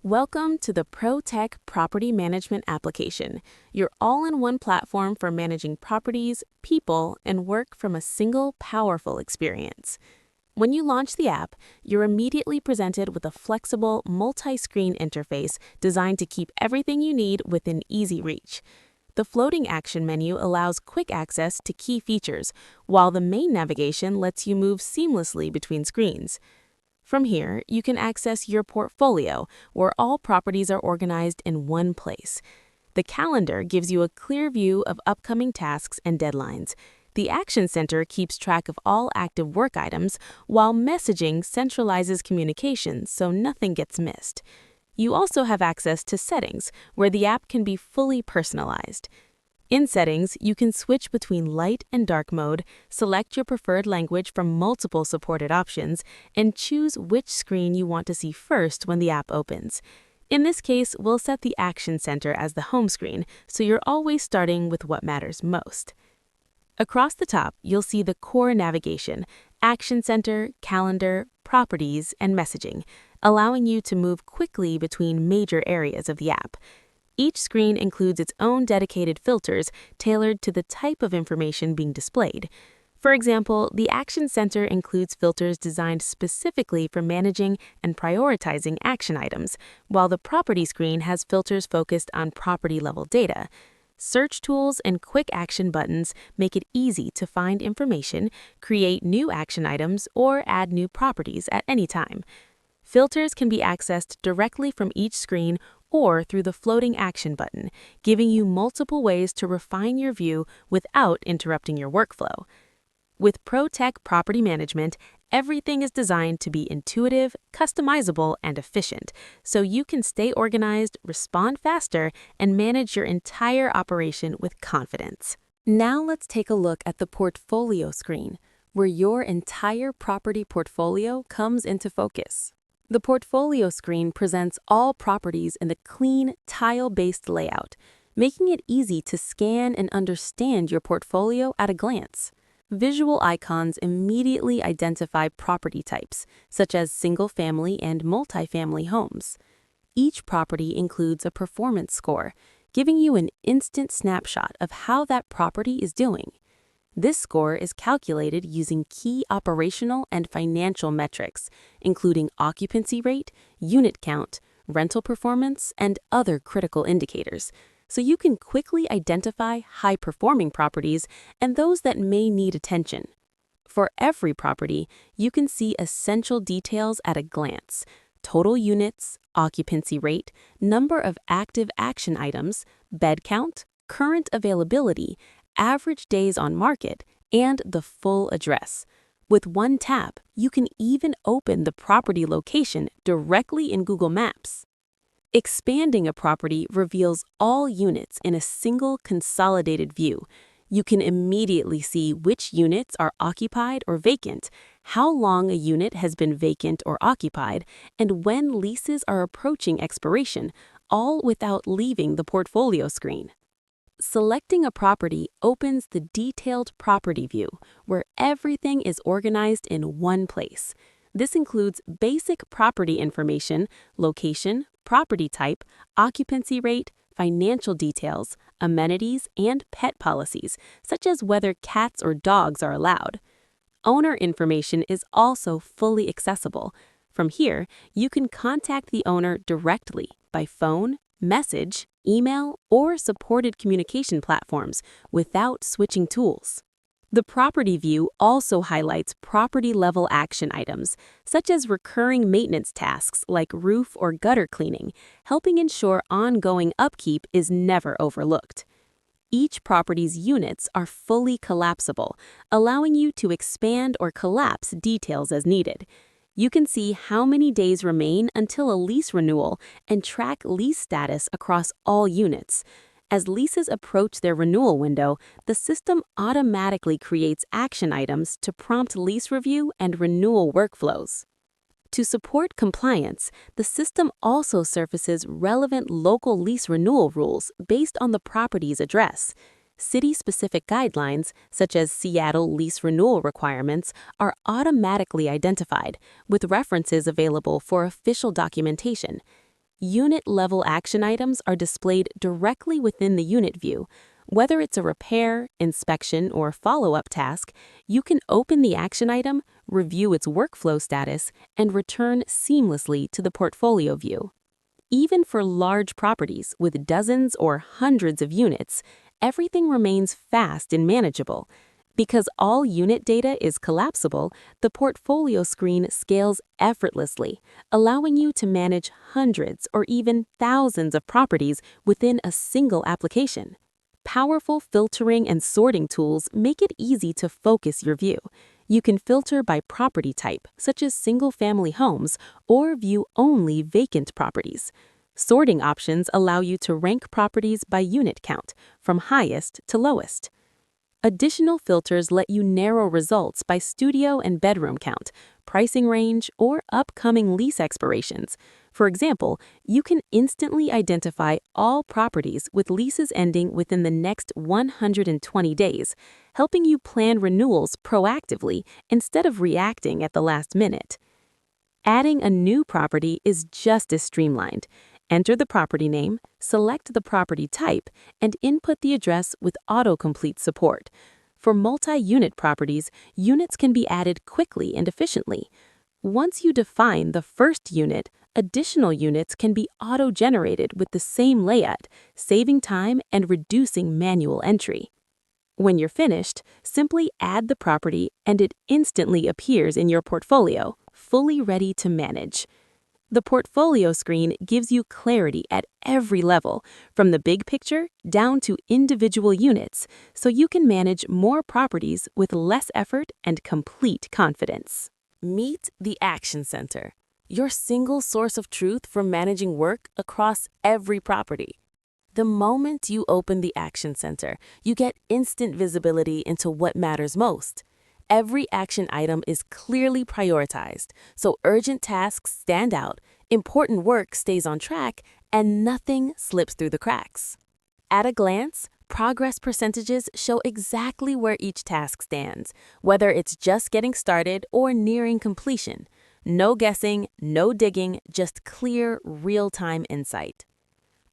Welcome to the ProTech Property Management application, your all-in-one platform for managing properties, people, and work from a single powerful experience. When you launch the app, you're immediately presented with a flexible, multi-screen interface designed to keep everything you need within easy reach. The floating action menu allows quick access to key features, while the main navigation lets you move seamlessly between screens. From here, you can access your portfolio, where all properties are organized in one place. The calendar gives you a clear view of upcoming tasks and deadlines. The Action Center keeps track of all active work items, while messaging centralizes communication so nothing gets missed. You also have access to settings, where the app can be fully personalized. In Settings, you can switch between light and dark mode, select your preferred language from multiple supported options, and choose which screen you want to see first when the app opens. In this case, we'll set the Action Center as the home screen, so you're always starting with what matters most. Across the top, you'll see the core navigation, Action Center, Calendar, Properties, and Messaging, allowing you to move quickly between major areas of the app. Each screen includes its own dedicated filters tailored to the type of information being displayed. For example, the Action Center includes filters designed specifically for managing and prioritizing action items, while the Property screen has filters focused on property-level data. Search tools and quick action buttons make it easy to find information, create new action items, or add new properties at any time. Filters can be accessed directly from each screen or through the floating action button, giving you multiple ways to refine your view without interrupting your workflow. With ProTech Property Management, everything is designed to be intuitive, customizable, and efficient, so you can stay organized, respond faster, and manage your entire operation with confidence. Now let's take a look at the Portfolio screen, where your entire property portfolio comes into focus. The Portfolio screen presents all properties in a clean, tile-based layout, making it easy to scan and understand your portfolio at a glance. Visual icons immediately identify property types, such as single-family and multifamily homes. Each property includes a performance score, giving you an instant snapshot of how that property is doing. This score is calculated using key operational and financial metrics, including occupancy rate, unit count, rental performance, and other critical indicators, so you can quickly identify high-performing properties and those that may need attention. For every property, you can see essential details at a glance: total units, occupancy rate, number of active action items, bed count, current availability, average days on market, and the full address. With one tap, you can even open the property location directly in Google Maps. Expanding a property reveals all units in a single consolidated view. You can immediately see which units are occupied or vacant, how long a unit has been vacant or occupied, and when leases are approaching expiration, all without leaving the portfolio screen. Selecting a property opens the detailed property view, where everything is organized in one place. This includes basic property information, location, property type, occupancy rate, financial details, amenities, and pet policies, such as whether cats or dogs are allowed. Owner information is also fully accessible. From here, you can contact the owner directly by phone, message, email, or supported communication platforms without switching tools. The property view also highlights property-level action items, such as recurring maintenance tasks like roof or gutter cleaning, helping ensure ongoing upkeep is never overlooked. Each property's units are fully collapsible, allowing you to expand or collapse details as needed. You can see how many days remain until a lease renewal and track lease status across all units. As leases approach their renewal window, the system automatically creates action items to prompt lease review and renewal workflows. To support compliance, the system also surfaces relevant local lease renewal rules based on the property's address. City-specific guidelines, such as Seattle lease renewal requirements, are automatically identified, with references available for official documentation. Unit-level action items are displayed directly within the unit view. Whether it's a repair, inspection, or follow-up task, you can open the action item, review its workflow status, and return seamlessly to the portfolio view. Even for large properties with dozens or hundreds of units, everything remains fast and manageable. Because all unit data is collapsible, the portfolio screen scales effortlessly, allowing you to manage hundreds or even thousands of properties within a single application. Powerful filtering and sorting tools make it easy to focus your view. You can filter by property type, such as single-family homes, or view only vacant properties. Sorting options allow you to rank properties by unit count, from highest to lowest. Additional filters let you narrow results by studio and bedroom count, pricing range, or upcoming lease expirations. For example, you can instantly identify all properties with leases ending within the next 120 days, helping you plan renewals proactively instead of reacting at the last minute. Adding a new property is just as streamlined. Enter the property name, select the property type, and input the address with autocomplete support. For multi-unit properties, units can be added quickly and efficiently. Once you define the first unit, additional units can be auto-generated with the same layout, saving time and reducing manual entry. When you're finished, simply add the property and it instantly appears in your portfolio, fully ready to manage. The portfolio screen gives you clarity at every level, from the big picture down to individual units, so you can manage more properties with less effort and complete confidence. Meet the Action Center, your single source of truth for managing work across every property. The moment you open the Action Center, you get instant visibility into what matters most. Every action item is clearly prioritized, so urgent tasks stand out, important work stays on track, and nothing slips through the cracks. At a glance, progress percentages show exactly where each task stands, whether it's just getting started or nearing completion. No guessing, no digging, just clear, real-time insight.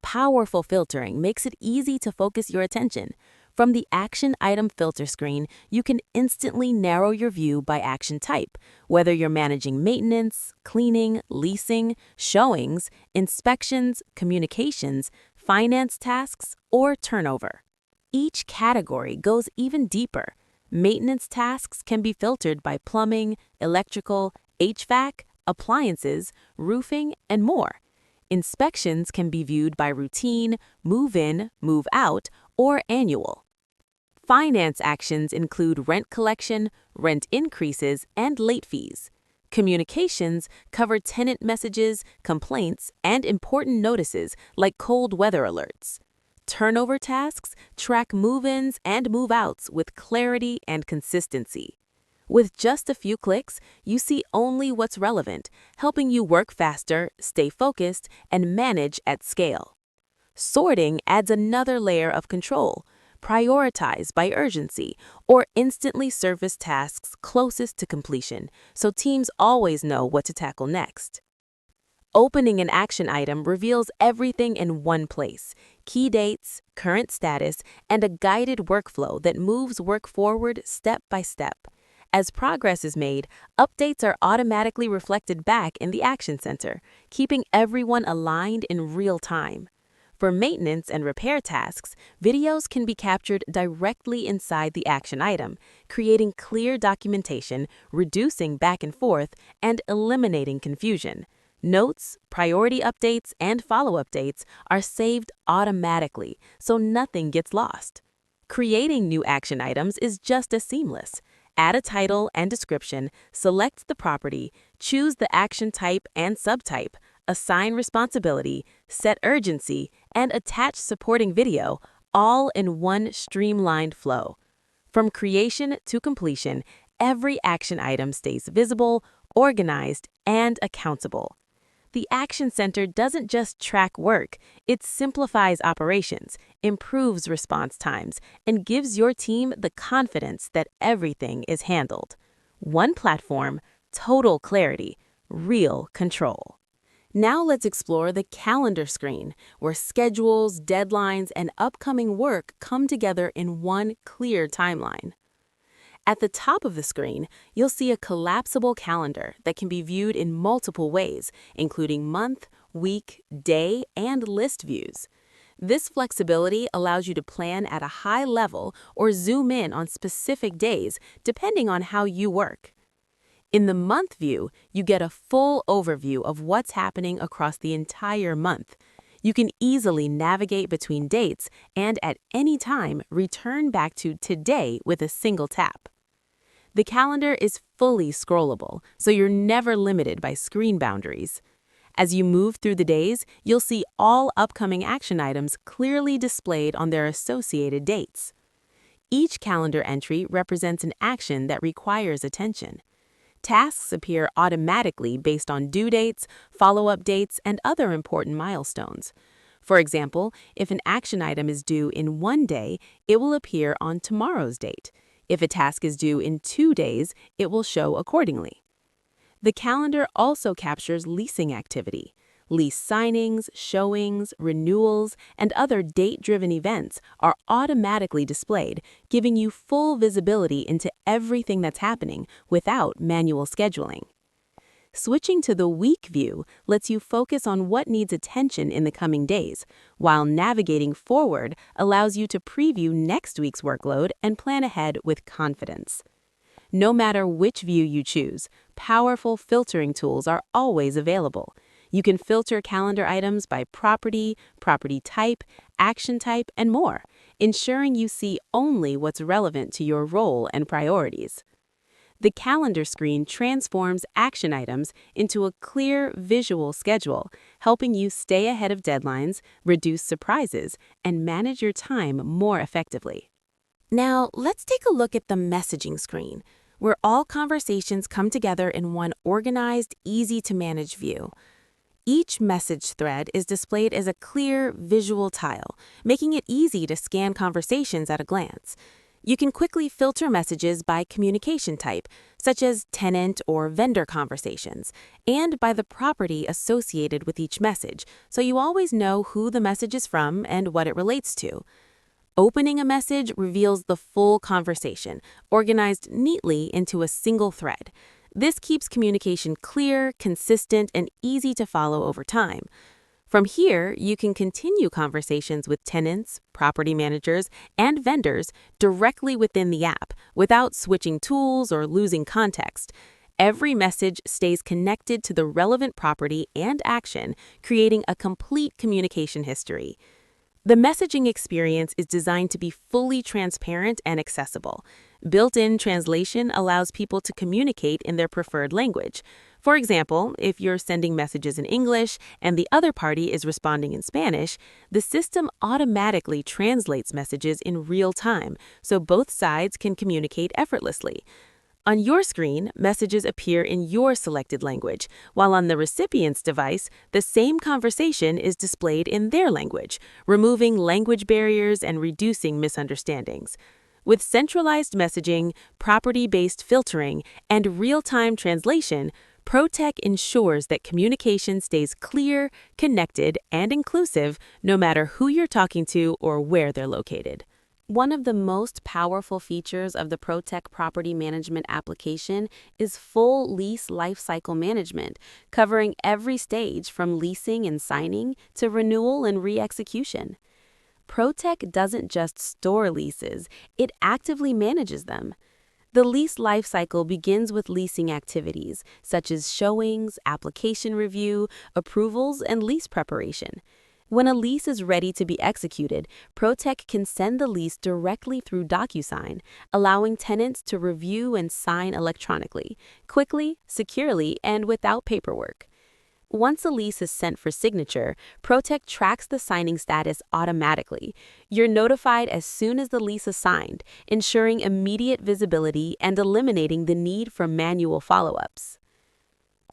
Powerful filtering makes it easy to focus your attention. From the Action Item Filter screen, you can instantly narrow your view by action type, whether you're managing maintenance, cleaning, leasing, showings, inspections, communications, finance tasks, or turnover. Each category goes even deeper. Maintenance tasks can be filtered by plumbing, electrical, HVAC, appliances, roofing, and more. Inspections can be viewed by routine, move-in, move-out, or annual. Finance actions include rent collection, rent increases, and late fees. Communications cover tenant messages, complaints, and important notices like cold weather alerts. Turnover tasks track move-ins and move-outs with clarity and consistency. With just a few clicks, you see only what's relevant, helping you work faster, stay focused, and manage at scale. Sorting adds another layer of control. Prioritize by urgency, or instantly surface tasks closest to completion, so teams always know what to tackle next. Opening an action item reveals everything in one place: key dates, current status, and a guided workflow that moves work forward step by step. As progress is made, updates are automatically reflected back in the Action Center, keeping everyone aligned in real time. For maintenance and repair tasks, videos can be captured directly inside the action item, creating clear documentation, reducing back and forth, and eliminating confusion. Notes, priority updates, and follow-up dates are saved automatically, so nothing gets lost. Creating new action items is just as seamless. Add a title and description, select the property, choose the action type and subtype, assign responsibility, set urgency, and attach supporting video, all in one streamlined flow. From creation to completion, every action item stays visible, organized, and accountable. The Action Center doesn't just track work, it simplifies operations, improves response times, and gives your team the confidence that everything is handled. One platform, total clarity, real control. Now let's explore the calendar screen, where schedules, deadlines, and upcoming work come together in one clear timeline. At the top of the screen, you'll see a collapsible calendar that can be viewed in multiple ways, including month, week, day, and list views. This flexibility allows you to plan at a high level or zoom in on specific days, depending on how you work. In the month view, you get a full overview of what's happening across the entire month. You can easily navigate between dates and at any time return back to today with a single tap. The calendar is fully scrollable, so you're never limited by screen boundaries. As you move through the days, you'll see all upcoming action items clearly displayed on their associated dates. Each calendar entry represents an action that requires attention. Tasks appear automatically based on due dates, follow-up dates, and other important milestones. For example, if an action item is due in one day, it will appear on tomorrow's date. If a task is due in 2 days, it will show accordingly. The calendar also captures leasing activity. Lease signings, showings, renewals, and other date-driven events are automatically displayed, giving you full visibility into everything that's happening without manual scheduling. Switching to the week view lets you focus on what needs attention in the coming days, while navigating forward allows you to preview next week's workload and plan ahead with confidence. No matter which view you choose, powerful filtering tools are always available. You can filter calendar items by property, property type, action type, and more, ensuring you see only what's relevant to your role and priorities. The calendar screen transforms action items into a clear visual schedule, helping you stay ahead of deadlines, reduce surprises, and manage your time more effectively. Now, let's take a look at the messaging screen, where all conversations come together in one organized, easy-to-manage view. Each message thread is displayed as a clear, visual tile, making it easy to scan conversations at a glance. You can quickly filter messages by communication type, such as tenant or vendor conversations, and by the property associated with each message, so you always know who the message is from and what it relates to. Opening a message reveals the full conversation, organized neatly into a single thread. This keeps communication clear, consistent, and easy to follow over time. From here, you can continue conversations with tenants, property managers, and vendors directly within the app without switching tools or losing context. Every message stays connected to the relevant property and action, creating a complete communication history. The messaging experience is designed to be fully transparent and accessible. Built-in translation allows people to communicate in their preferred language. For example, if you're sending messages in English and the other party is responding in Spanish, the system automatically translates messages in real time, so both sides can communicate effortlessly. On your screen, messages appear in your selected language, while on the recipient's device, the same conversation is displayed in their language, removing language barriers and reducing misunderstandings. With centralized messaging, property-based filtering, and real-time translation, ProTech ensures that communication stays clear, connected, and inclusive no matter who you're talking to or where they're located. One of the most powerful features of the ProTech property management application is full lease lifecycle management, covering every stage from leasing and signing to renewal and re-execution. ProTech doesn't just store leases, it actively manages them. The lease lifecycle begins with leasing activities, such as showings, application review, approvals, and lease preparation. When a lease is ready to be executed, ProTech can send the lease directly through DocuSign, allowing tenants to review and sign electronically, quickly, securely, and without paperwork. Once a lease is sent for signature, ProTech tracks the signing status automatically. You're notified as soon as the lease is signed, ensuring immediate visibility and eliminating the need for manual follow-ups.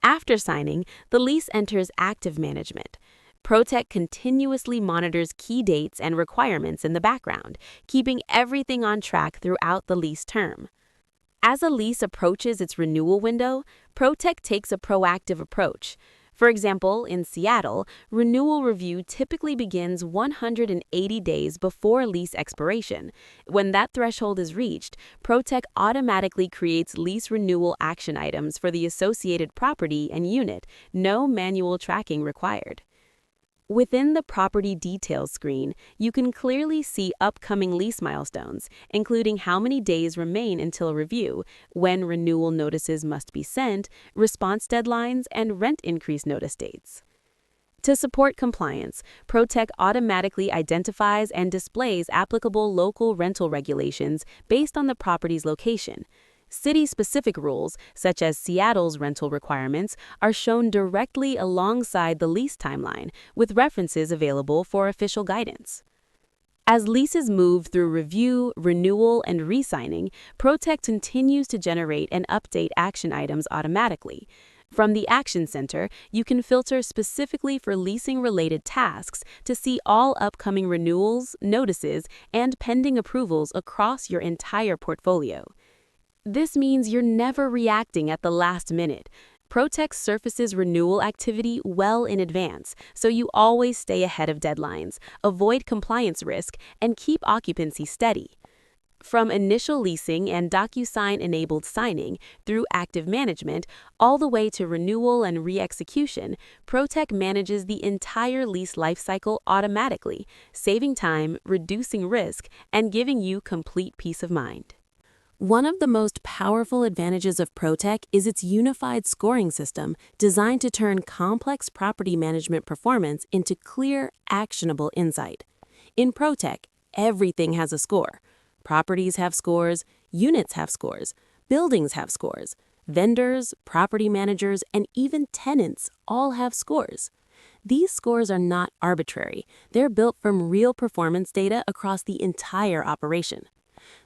After signing, the lease enters active management. ProTech continuously monitors key dates and requirements in the background, keeping everything on track throughout the lease term. As a lease approaches its renewal window, ProTech takes a proactive approach. For example, in Seattle, renewal review typically begins 180 days before lease expiration. When that threshold is reached, ProTech automatically creates lease renewal action items for the associated property and unit, no manual tracking required. Within the Property Details screen, you can clearly see upcoming lease milestones, including how many days remain until review, when renewal notices must be sent, response deadlines, and rent increase notice dates. To support compliance, ProTech automatically identifies and displays applicable local rental regulations based on the property's location. City-specific rules, such as Seattle's rental requirements, are shown directly alongside the lease timeline, with references available for official guidance. As leases move through review, renewal, and re-signing, ProTech continues to generate and update action items automatically. From the Action Center, you can filter specifically for leasing-related tasks to see all upcoming renewals, notices, and pending approvals across your entire portfolio. This means you're never reacting at the last minute. ProTech surfaces renewal activity well in advance, so you always stay ahead of deadlines, avoid compliance risk, and keep occupancy steady. From initial leasing and DocuSign-enabled signing through active management, all the way to renewal and re-execution, ProTech manages the entire lease lifecycle automatically, saving time, reducing risk, and giving you complete peace of mind. One of the most powerful advantages of ProTech is its unified scoring system designed to turn complex property management performance into clear, actionable insight. In ProTech, everything has a score. Properties have scores, units have scores, buildings have scores, vendors, property managers, and even tenants all have scores. These scores are not arbitrary. They're built from real performance data across the entire operation.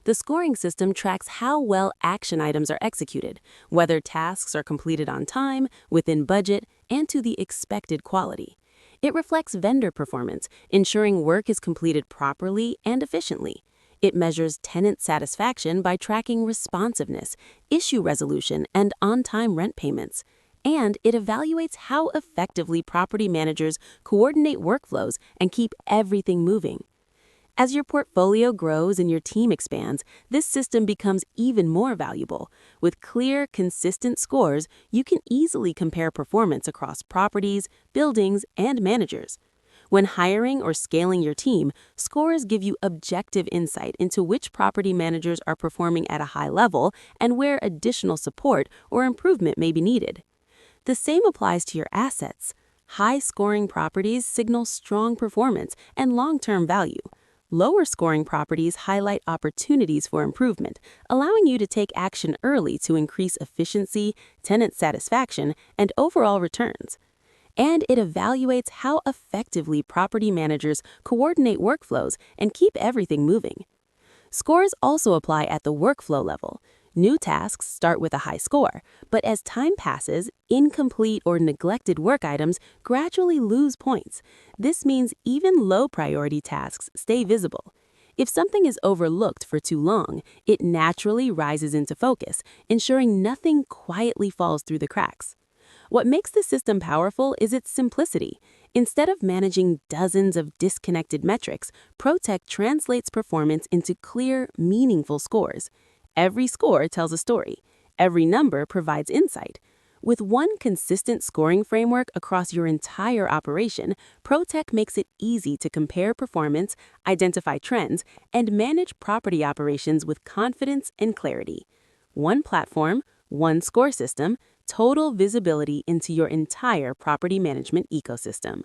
The scoring system tracks how well action items are executed, whether tasks are completed on time, within budget, and to the expected quality. It reflects vendor performance, ensuring work is completed properly and efficiently. It measures tenant satisfaction by tracking responsiveness, issue resolution, and on-time rent payments. And it evaluates how effectively property managers coordinate workflows and keep everything moving. As your portfolio grows and your team expands, this system becomes even more valuable. With clear, consistent scores, you can easily compare performance across properties, buildings, and managers. When hiring or scaling your team, scores give you objective insight into which property managers are performing at a high level and where additional support or improvement may be needed. The same applies to your assets. High-scoring properties signal strong performance and long-term value. Lower-scoring properties highlight opportunities for improvement, allowing you to take action early to increase efficiency, tenant satisfaction, and overall returns. And it evaluates how effectively property managers coordinate workflows and keep everything moving. Scores also apply at the workflow level. New tasks start with a high score, but as time passes, incomplete or neglected work items gradually lose points. This means even low-priority tasks stay visible. If something is overlooked for too long, it naturally rises into focus, ensuring nothing quietly falls through the cracks. What makes the system powerful is its simplicity. Instead of managing dozens of disconnected metrics, ProTech translates performance into clear, meaningful scores. Every score tells a story. Every number provides insight. With one consistent scoring framework across your entire operation, ProTech makes it easy to compare performance, identify trends, and manage property operations with confidence and clarity. One platform, one score system, total visibility into your entire property management ecosystem.